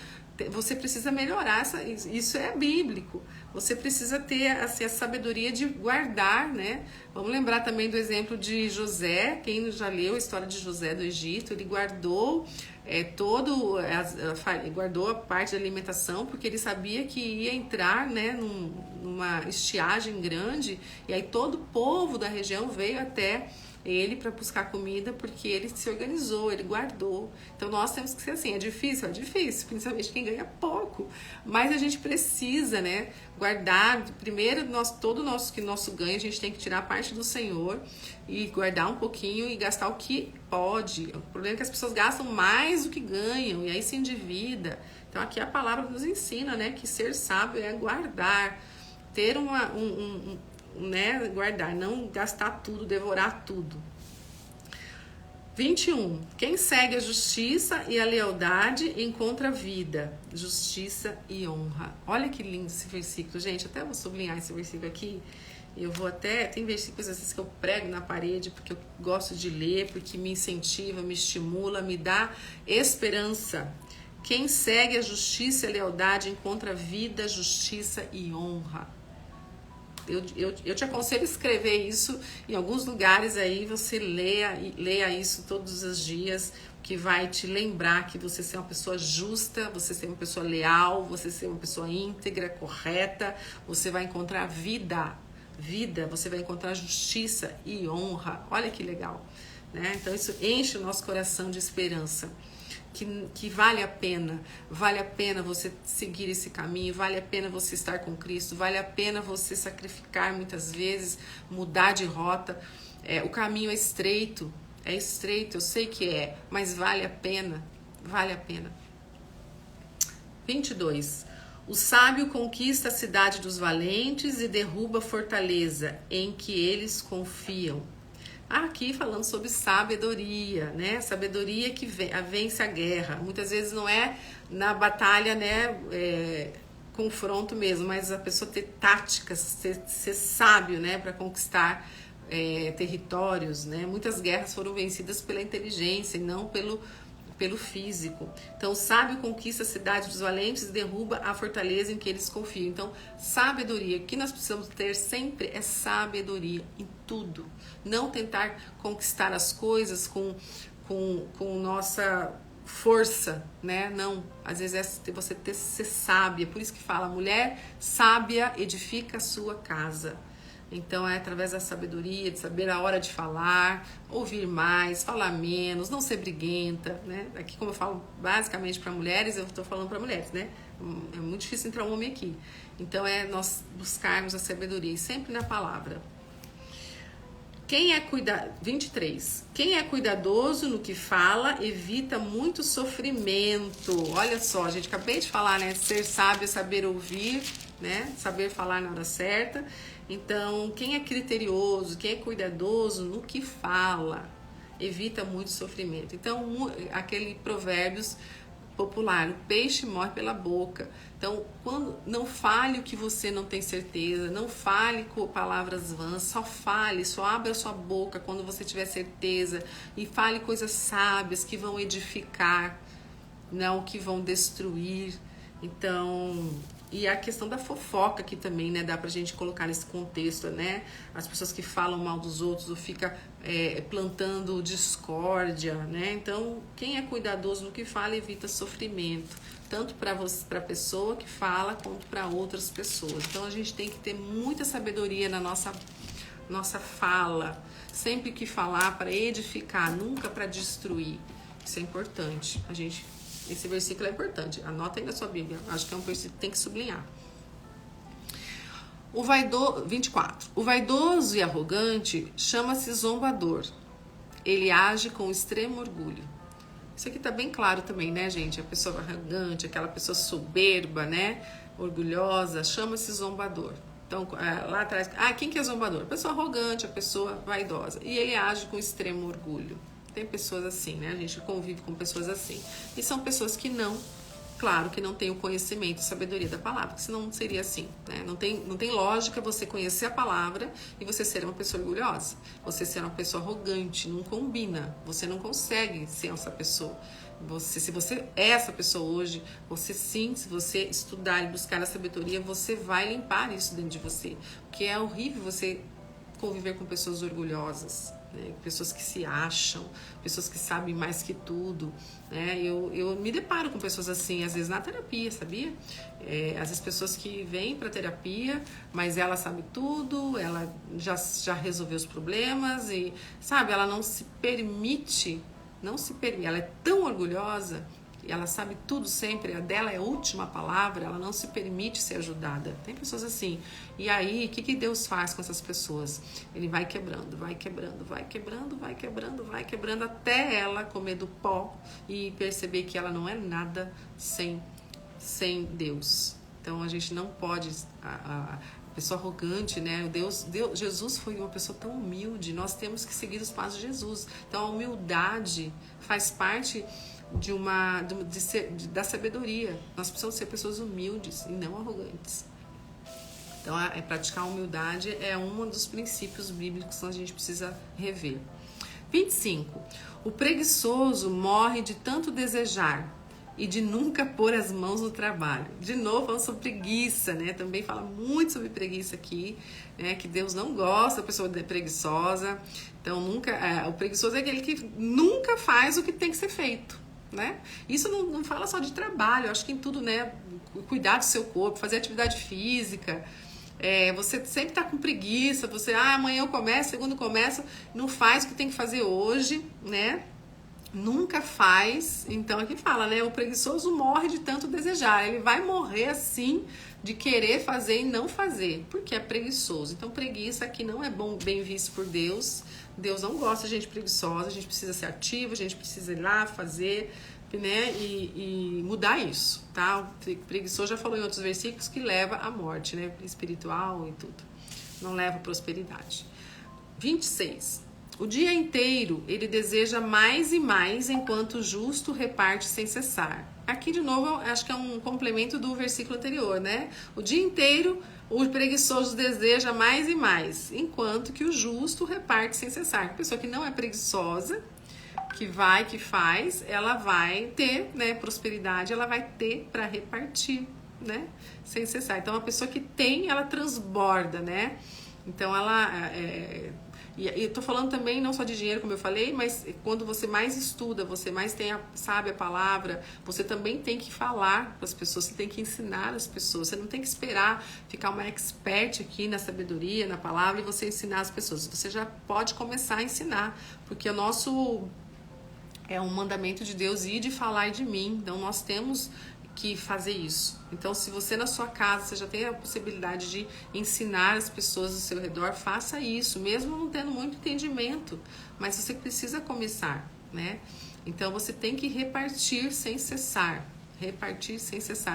você precisa melhorar, isso é bíblico. Você precisa ter assim, a sabedoria de guardar, né? Vamos lembrar também do exemplo de José, quem já leu a história de José do Egito, ele guardou guardou a parte da alimentação, porque ele sabia que ia entrar, né, numa estiagem grande, e aí todo o povo da região veio até ele para buscar comida, porque ele se organizou, ele guardou. Então nós temos que ser assim, é difícil, principalmente quem ganha pouco, mas a gente precisa, né, guardar. Primeiro, todo o nosso ganho a gente tem que tirar a parte do Senhor e guardar um pouquinho e gastar o que pode. O problema é que as pessoas gastam mais do que ganham e aí se endivida. Então aqui a palavra nos ensina, né, que ser sábio é guardar, ter né, guardar, não gastar tudo, devorar tudo. 21. Quem segue a justiça e a lealdade encontra vida, justiça e honra. Olha que lindo esse versículo, gente. Até vou sublinhar esse versículo aqui. Eu vou até... Tem versículos às vezes que eu prego na parede porque eu gosto de ler, porque me incentiva, me estimula, me dá esperança. Quem segue a justiça e a lealdade encontra vida, justiça e honra. Eu te aconselho a escrever isso em alguns lugares aí, você leia isso todos os dias, que vai te lembrar que você ser uma pessoa justa, você ser uma pessoa leal, você ser uma pessoa íntegra, correta, você vai encontrar vida, você vai encontrar justiça e honra. Olha que legal, né? Então isso enche o nosso coração de esperança. Que vale a pena você seguir esse caminho, vale a pena você estar com Cristo, vale a pena você sacrificar muitas vezes, mudar de rota. O caminho é estreito, eu sei que é, mas vale a pena. 22. O sábio conquista a cidade dos valentes e derruba a fortaleza em que eles confiam. Aqui falando sobre sabedoria, né? Sabedoria que vence a guerra. Muitas vezes não é na batalha, né? Confronto mesmo, mas a pessoa ter táticas, ser sábio, né? Para conquistar territórios, né? Muitas guerras foram vencidas pela inteligência e não pelo físico. Então, o sábio conquista a cidade dos valentes e derruba a fortaleza em que eles confiam. Então, sabedoria. O que nós precisamos ter sempre é sabedoria em tudo. Não tentar conquistar as coisas com nossa força, né? Não. Às vezes é você ser sábia. Por isso que fala, mulher sábia edifica a sua casa. Então é através da sabedoria, de saber a hora de falar, ouvir mais, falar menos, não ser briguenta, né? Aqui, como eu falo basicamente para mulheres, eu estou falando para mulheres, né? É muito difícil entrar um homem aqui. Então é nós buscarmos a sabedoria e sempre na palavra. 23. Quem é cuidadoso no que fala evita muito sofrimento. Olha só, gente, acabei de falar, né? Ser sábio é saber ouvir, né? Saber falar na hora certa. Então, quem é criterioso, quem é cuidadoso no que fala, evita muito sofrimento. Então, aquele provérbios popular, o peixe morre pela boca. Então, não fale o que você não tem certeza, não fale com palavras vãs, só abra a sua boca quando você tiver certeza e fale coisas sábias que vão edificar, não que vão destruir. Então, e a questão da fofoca aqui também, né? Dá pra gente colocar nesse contexto, né? As pessoas que falam mal dos outros ou fica plantando discórdia, né? Então, quem é cuidadoso no que fala evita sofrimento, tanto para a pessoa que fala quanto para outras pessoas. Então, a gente tem que ter muita sabedoria na nossa fala, sempre que falar para edificar, nunca para destruir. Isso é importante. Esse versículo é importante. Anota aí na sua Bíblia. Acho que é um versículo que tem que sublinhar. 24. O vaidoso e arrogante chama-se zombador. Ele age com extremo orgulho. Isso aqui tá bem claro também, né, gente? A pessoa arrogante, aquela pessoa soberba, né? Orgulhosa, chama-se zombador. Então, lá atrás, quem que é zombador? A pessoa arrogante, a pessoa vaidosa. E ele age com extremo orgulho. Tem pessoas assim, né? A gente convive com pessoas assim. E são pessoas que não, claro, que não têm o conhecimento e sabedoria da palavra, senão não seria assim, né? Não tem lógica você conhecer a palavra e você ser uma pessoa orgulhosa. Você ser uma pessoa arrogante, não combina. Você não consegue ser essa pessoa. Se você é essa pessoa hoje, você sim, se você estudar e buscar a sabedoria, você vai limpar isso dentro de você. Porque é horrível você conviver com pessoas orgulhosas, né? Pessoas que se acham, pessoas que sabem mais que tudo, né? Eu me deparo com pessoas assim, às vezes na terapia, sabia? Às vezes pessoas que vêm para terapia, mas ela sabe tudo, ela já resolveu os problemas e, sabe, ela não se permite, ela é tão orgulhosa, e ela sabe tudo sempre, a dela é a última palavra, ela não se permite ser ajudada. Tem pessoas assim. E aí, o que Deus faz com essas pessoas? Ele vai quebrando, vai quebrando, vai quebrando, vai quebrando, vai quebrando, até ela comer do pó e perceber que ela não é nada sem Deus. Então, a gente não pode... A pessoa arrogante, né? Jesus foi uma pessoa tão humilde, nós temos que seguir os passos de Jesus. Então, a humildade faz parte da sabedoria. Nós precisamos ser pessoas humildes e não arrogantes. Então, praticar a humildade é um dos princípios bíblicos que a gente precisa rever. 25. O preguiçoso morre de tanto desejar e de nunca pôr as mãos no trabalho. De novo, falando sobre preguiça, né? Também fala muito sobre preguiça aqui, né? Que Deus não gosta da pessoa preguiçosa. Então, o preguiçoso é aquele que nunca faz o que tem que ser feito, né? Isso não fala só de trabalho, eu acho que em tudo, né? Cuidar do seu corpo, fazer atividade física. Você sempre tá com preguiça, amanhã eu começo, segundo eu começo, não faz o que tem que fazer hoje, né? Nunca faz. Então aqui fala, né? O preguiçoso morre de tanto desejar. Ele vai morrer assim de querer fazer e não fazer, porque é preguiçoso. Então preguiça aqui não é bem visto por Deus. Deus não gosta de gente preguiçosa. A gente precisa ser ativo, a gente precisa ir lá fazer, né? E mudar isso, tá? O preguiçoso já falou em outros versículos que leva à morte, né? Espiritual e tudo. Não leva à prosperidade. 26. O dia inteiro ele deseja mais e mais, enquanto o justo reparte sem cessar. Aqui, de novo, acho que é um complemento do versículo anterior, né? O dia inteiro o preguiçoso deseja mais e mais, enquanto que o justo reparte sem cessar. A pessoa que não é preguiçosa, que faz, ela vai ter, né, prosperidade, ela vai ter para repartir, né? Sem cessar. Então, a pessoa que tem, ela transborda, né? Então, e eu tô falando também não só de dinheiro, como eu falei, mas quando você mais estuda, você mais sabe a palavra, você também tem que falar para as pessoas, você tem que ensinar as pessoas, você não tem que esperar ficar uma expert aqui na sabedoria, na palavra, e você ensinar as pessoas. Você já pode começar a ensinar, porque é um mandamento de Deus ir de falar de mim, então nós temos que fazer isso. Então, se você na sua casa, você já tem a possibilidade de ensinar as pessoas ao seu redor, faça isso, mesmo não tendo muito entendimento, mas você precisa começar, né? Então, você tem que repartir sem cessar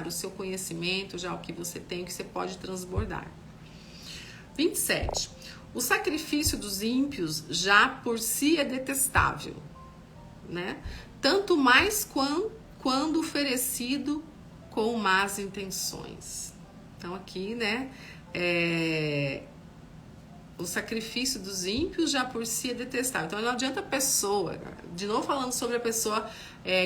o seu conhecimento, já o que você tem, que você pode transbordar. 27. O sacrifício dos ímpios já por si é detestável, né? Tanto mais quando oferecido com más intenções. Então aqui, né, o sacrifício dos ímpios já por si é detestável. Então não adianta a pessoa, de novo falando sobre a pessoa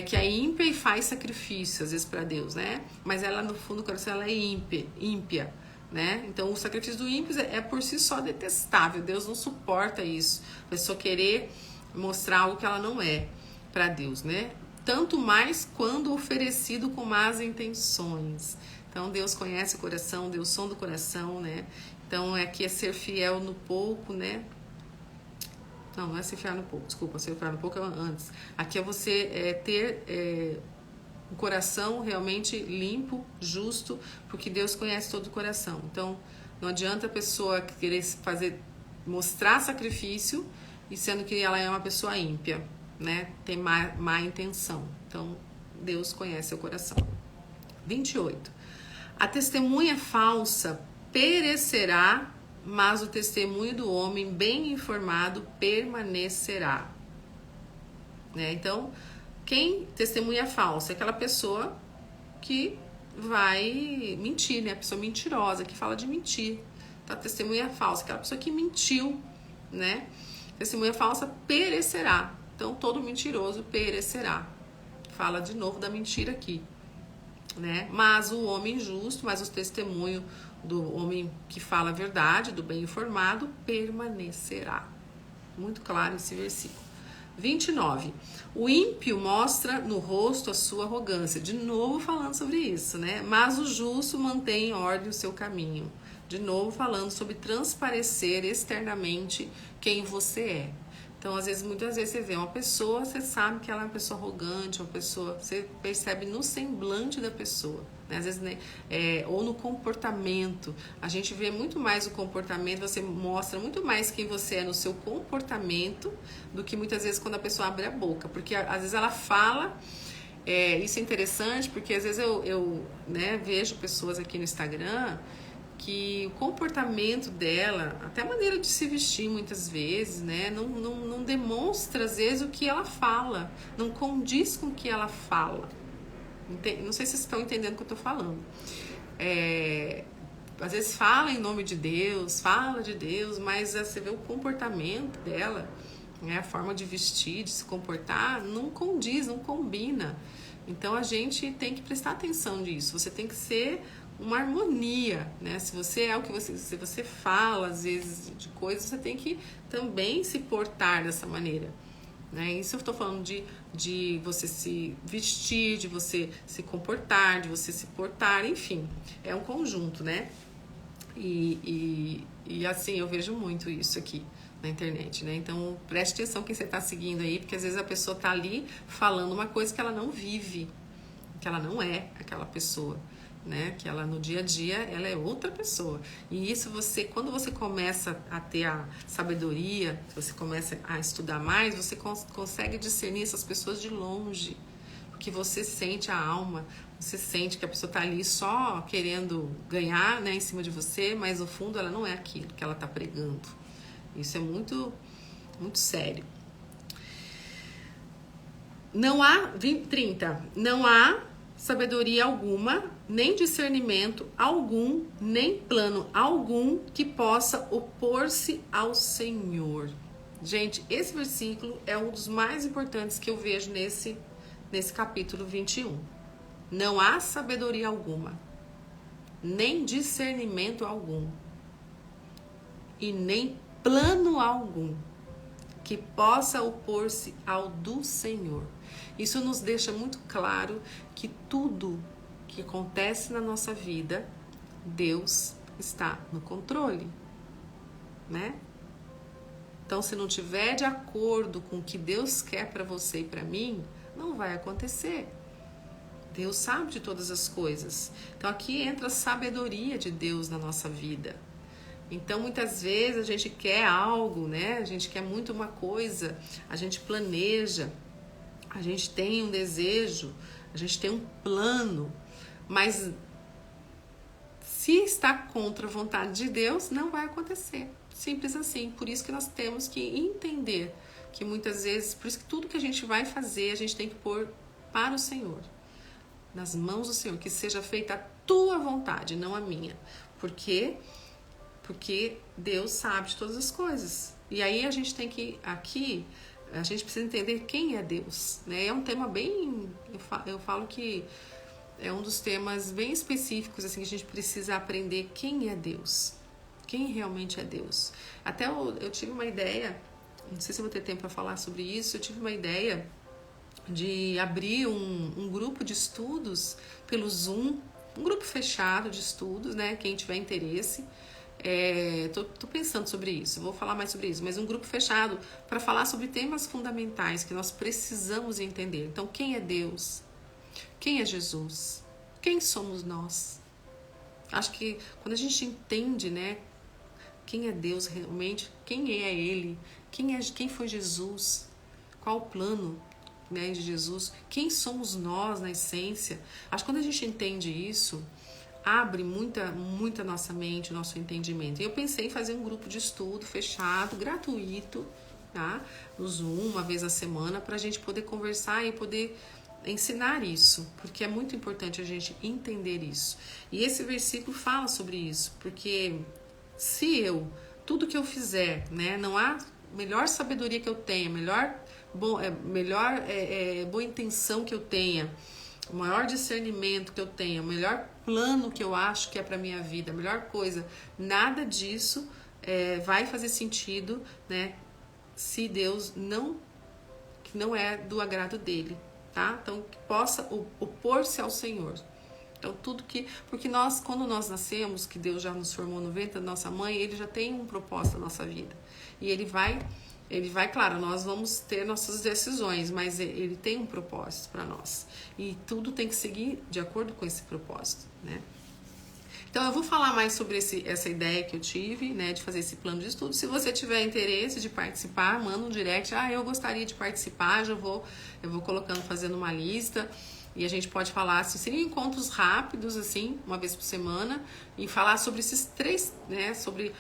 que é ímpia e faz sacrifício às vezes para Deus, né? Mas ela no fundo do coração ela é ímpia, né? Então o sacrifício do ímpio é por si só detestável. Deus não suporta isso. A pessoa querer mostrar algo que ela não é para Deus, né? Tanto mais quando oferecido com más intenções. Então, Deus conhece o coração, Deus sonda o coração, né? Então, aqui é ser fiel no pouco, né? Não é ser fiel no pouco, desculpa, ser fiel no pouco é antes. Aqui é você ter um coração realmente limpo, justo, porque Deus conhece todo o coração. Então, não adianta a pessoa querer mostrar sacrifício, e sendo que ela é uma pessoa ímpia. né, tem má intenção. Então, Deus conhece seu coração. 28. A testemunha falsa perecerá, mas o testemunho do homem bem informado permanecerá. Né? Então, quem testemunha falsa é aquela pessoa que vai mentir, né? A pessoa mentirosa, que fala de mentir. Tá? Testemunha falsa, aquela pessoa que mentiu, né? Testemunha falsa perecerá. Então, todo mentiroso perecerá. Fala de novo da mentira aqui, né? Mas o homem justo, mas o testemunho do homem que fala a verdade, do bem informado, permanecerá. Muito claro esse versículo. 29. O ímpio mostra no rosto a sua arrogância. De novo falando sobre isso, né? Mas o justo mantém em ordem o seu caminho. De novo falando sobre transparecer externamente quem você é. Então, muitas vezes você vê uma pessoa, você sabe que ela é uma pessoa arrogante, uma pessoa, você percebe no semblante da pessoa, né? Às vezes, né, ou no comportamento. A gente vê muito mais o comportamento, você mostra muito mais quem você é no seu comportamento do que muitas vezes quando a pessoa abre a boca. Porque às vezes ela fala, isso é interessante, porque às vezes eu né, vejo pessoas aqui no Instagram que o comportamento dela, até a maneira de se vestir muitas vezes, né, não demonstra às vezes o que ela fala, não condiz com o que ela fala. Não sei se vocês estão entendendo o que eu estou falando. Às vezes fala em nome de Deus, fala de Deus, mas você vê o comportamento dela, né, a forma de vestir, de se comportar, não condiz, não combina. Então a gente tem que prestar atenção nisso. Você tem que ser uma harmonia, né? Se você é o que se você fala às vezes de coisas, você tem que também se portar dessa maneira, né? Isso eu estou falando de você se vestir, de você se comportar, de você se portar, enfim, é um conjunto, né? E assim eu vejo muito isso aqui na internet, né? Então preste atenção quem você está seguindo aí, porque às vezes a pessoa está ali falando uma coisa que ela não vive, que ela não é aquela pessoa, né? Que ela no dia a dia ela é outra pessoa. E isso quando você começa a ter a sabedoria, você começa a estudar mais, você consegue discernir essas pessoas de longe, porque você sente a alma, você sente que a pessoa está ali só querendo ganhar, né, em cima de você, mas no fundo ela não é aquilo que ela está pregando. Isso é muito, muito sério. Não há 30. Não há sabedoria alguma, nem discernimento algum, nem plano algum que possa opor-se ao Senhor. Gente, esse versículo é um dos mais importantes que eu vejo nesse capítulo 21. Não há sabedoria alguma, nem discernimento algum, e nem plano algum que possa opor-se ao do Senhor. Isso nos deixa muito claro que tudo que acontece na nossa vida, Deus está no controle, né? Então, se não tiver de acordo com o que Deus quer para você e para mim, não vai acontecer. Deus sabe de todas as coisas. Então, aqui entra a sabedoria de Deus na nossa vida. Então, muitas vezes a gente quer algo, né? A gente quer muito uma coisa, a gente planeja, a gente tem um desejo, a gente tem um plano, mas se está contra a vontade de Deus, não vai acontecer. Simples assim. Por isso que nós temos que entender que muitas vezes, por isso que tudo que a gente vai fazer, a gente tem que pôr para o Senhor, nas mãos do Senhor, que seja feita a tua vontade, não a minha. Porque Deus sabe de todas as coisas. E aí a gente tem que, aqui, a gente precisa entender quem é Deus, né? É um tema bem, eu falo que é um dos temas bem específicos, assim, que a gente precisa aprender quem é Deus, quem realmente é Deus. Até eu tive uma ideia, não sei se eu vou ter tempo para falar sobre isso, eu tive uma ideia de abrir um grupo de estudos pelo Zoom, um grupo fechado de estudos, né? Quem tiver interesse. Tô pensando sobre isso, vou falar mais sobre isso, mas um grupo fechado para falar sobre temas fundamentais que nós precisamos entender. Então, quem é Deus? Quem é Jesus? Quem somos nós? Acho que quando a gente entende, né, quem é Deus realmente, quem é Ele, quem foi Jesus, Qual o plano, né, de Jesus? Quem somos nós na essência? Acho que quando a gente entende isso, abre muita nossa mente, o nosso entendimento. E eu pensei em fazer um grupo de estudo fechado, gratuito, tá? No Zoom, uma vez a semana, para a gente poder conversar e poder ensinar isso, porque é muito importante a gente entender isso. E esse versículo fala sobre isso, porque se tudo que eu fizer, né, não há melhor sabedoria que eu tenha, melhor boa intenção que eu tenha, o maior discernimento que eu tenha, o melhor plano que eu acho que é para minha vida, a melhor coisa, nada disso vai fazer sentido, né, se Deus que não é do agrado dele, tá? Então, que possa opor-se ao Senhor. Então, porque quando nós nascemos, que Deus já nos formou no ventre da nossa mãe, ele já tem um propósito na nossa vida. E ele vai, claro, nós vamos ter nossas decisões, mas ele tem um propósito para nós. E tudo tem que seguir de acordo com esse propósito, né? Então, eu vou falar mais sobre essa ideia que eu tive, né, de fazer esse plano de estudo. Se você tiver interesse de participar, manda um direct. Eu gostaria de participar, eu vou colocando, fazendo uma lista. E a gente pode falar, assim, seriam encontros rápidos, assim, uma vez por semana, e falar sobre esses 3, né, sobre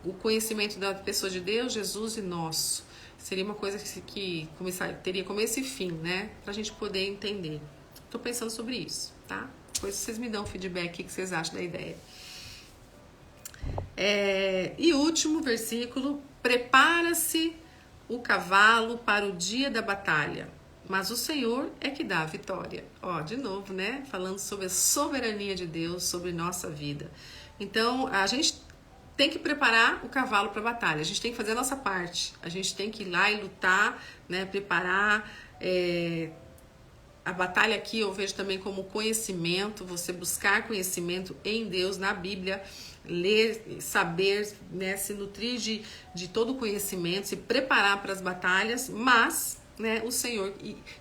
o conhecimento da pessoa de Deus, Jesus e nosso. Seria uma coisa que teria começo e fim, né, pra gente poder entender. Tô pensando sobre isso, tá? Depois vocês me dão feedback, o que vocês acham da ideia. E último versículo: prepara-se o cavalo para o dia da batalha, mas o Senhor é que dá a vitória. De novo, né? Falando sobre a soberania de Deus sobre nossa vida. Então, a gente tem que preparar o cavalo para a batalha. A gente tem que fazer a nossa parte. A gente tem que ir lá e lutar, né? Preparar. A batalha aqui eu vejo também como conhecimento, você buscar conhecimento em Deus, na Bíblia, ler, saber, né, se nutrir de todo o conhecimento, se preparar para as batalhas, mas, né, o Senhor,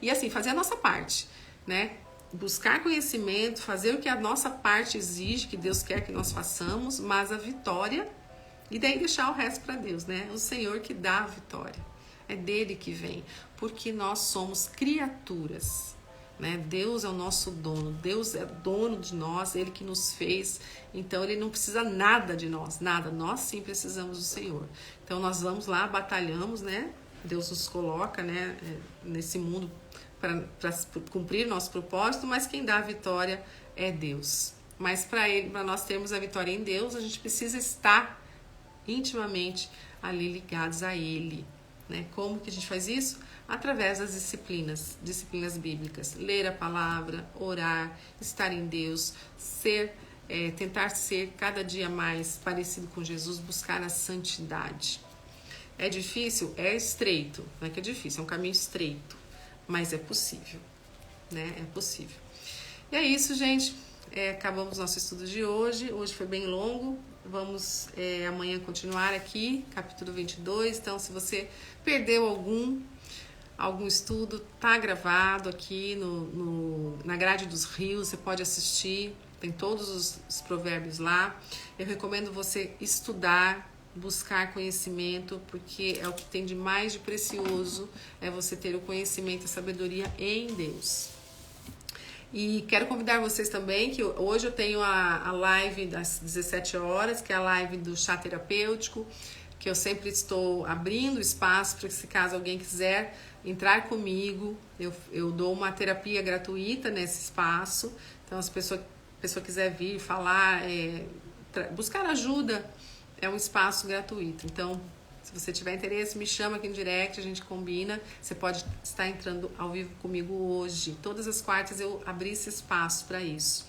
e assim, fazer a nossa parte, né, buscar conhecimento, fazer o que a nossa parte exige, que Deus quer que nós façamos, mas a vitória, e daí deixar o resto para Deus, né, o Senhor que dá a vitória, é dele que vem, porque nós somos criaturas. Né? Deus é o nosso dono, Deus é dono de nós, ele que nos fez, então ele não precisa nada de nós, nada, nós sim precisamos do Senhor. Então nós vamos lá, batalhamos, né? Deus nos coloca, né, nesse mundo para cumprir nosso propósito, mas quem dá a vitória é Deus. Mas para nós termos a vitória em Deus, a gente precisa estar intimamente ali ligados a Ele. Né? Como que a gente faz isso? Através das disciplinas bíblicas. Ler a palavra, orar, estar em Deus, tentar ser cada dia mais parecido com Jesus, buscar a santidade. É difícil? É estreito. Não é que é difícil, é um caminho estreito, mas é possível. Né? É possível. E é isso, gente. Acabamos nosso estudo de hoje. Hoje foi bem longo. Vamos amanhã continuar aqui, capítulo 22. Então, se você perdeu algum estudo, tá gravado aqui na grade dos rios, você pode assistir, tem todos os provérbios lá. Eu recomendo você estudar, buscar conhecimento, porque é o que tem de mais de precioso, é você ter o conhecimento e a sabedoria em Deus. E quero convidar vocês também, que hoje eu tenho a live das 17 horas, que é a live do chá terapêutico, que eu sempre estou abrindo espaço para que, se caso alguém quiser entrar comigo, eu dou uma terapia gratuita nesse espaço. Então, se a pessoa quiser vir falar, buscar ajuda, é um espaço gratuito. Então, se você tiver interesse, me chama aqui no direct, a gente combina. Você pode estar entrando ao vivo comigo hoje. Todas as quartas eu abri esse espaço para isso.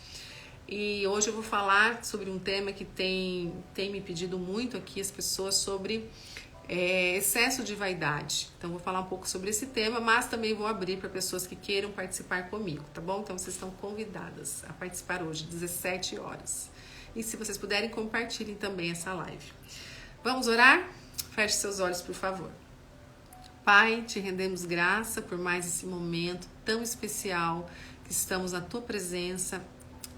E hoje eu vou falar sobre um tema que tem me pedido muito aqui as pessoas, sobre excesso de vaidade. Então vou falar um pouco sobre esse tema, mas também vou abrir para pessoas que queiram participar comigo, tá bom? Então vocês estão convidadas a participar hoje, 17 horas. E se vocês puderem, compartilhem também essa live. Vamos orar? Feche seus olhos, por favor. Pai, te rendemos graça por mais esse momento tão especial que estamos na tua presença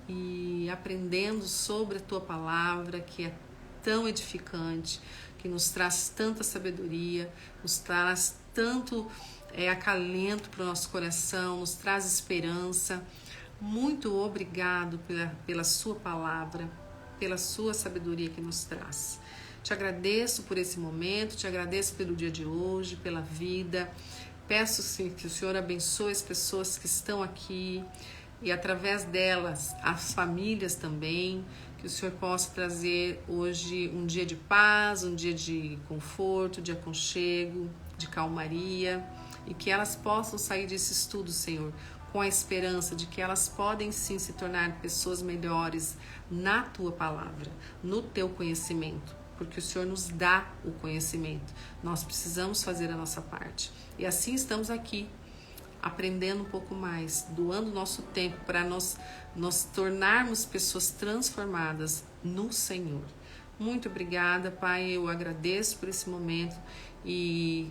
e aprendendo sobre a tua palavra, que é tão edificante, que nos traz tanta sabedoria, nos traz tanto é acalento para o nosso coração, nos traz esperança. Muito obrigado pela sua palavra, pela sua sabedoria que nos traz. Te agradeço por esse momento, te agradeço pelo dia de hoje, pela vida. Peço sim que o Senhor abençoe as pessoas que estão aqui e através delas as famílias também, que o Senhor possa trazer hoje um dia de paz, um dia de conforto, de aconchego, de calmaria, e que elas possam sair desse estudo, Senhor, com a esperança de que elas podem sim se tornar pessoas melhores na Tua palavra, no Teu conhecimento, porque o Senhor nos dá o conhecimento. Nós precisamos fazer a nossa parte. E assim estamos aqui, aprendendo um pouco mais, doando nosso tempo para nos tornarmos pessoas transformadas no Senhor. Muito obrigada, Pai, eu agradeço por esse momento e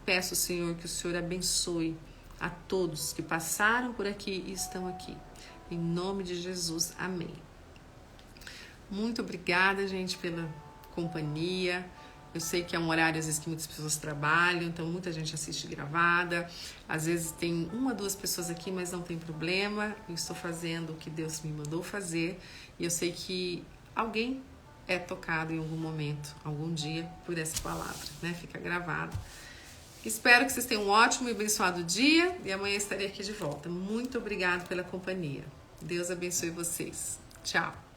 peço, Senhor, que o Senhor abençoe a todos que passaram por aqui e estão aqui. Em nome de Jesus, amém. Muito obrigada, gente, pela companhia. Eu sei que é um horário, às vezes, que muitas pessoas trabalham, então muita gente assiste gravada. Às vezes tem 1 ou 2 pessoas aqui, mas não tem problema. Eu estou fazendo o que Deus me mandou fazer. E eu sei que alguém é tocado em algum momento, algum dia, por essa palavra, né? Fica gravado. Espero que vocês tenham um ótimo e abençoado dia. E amanhã estarei aqui de volta. Muito obrigada pela companhia. Deus abençoe vocês. Tchau.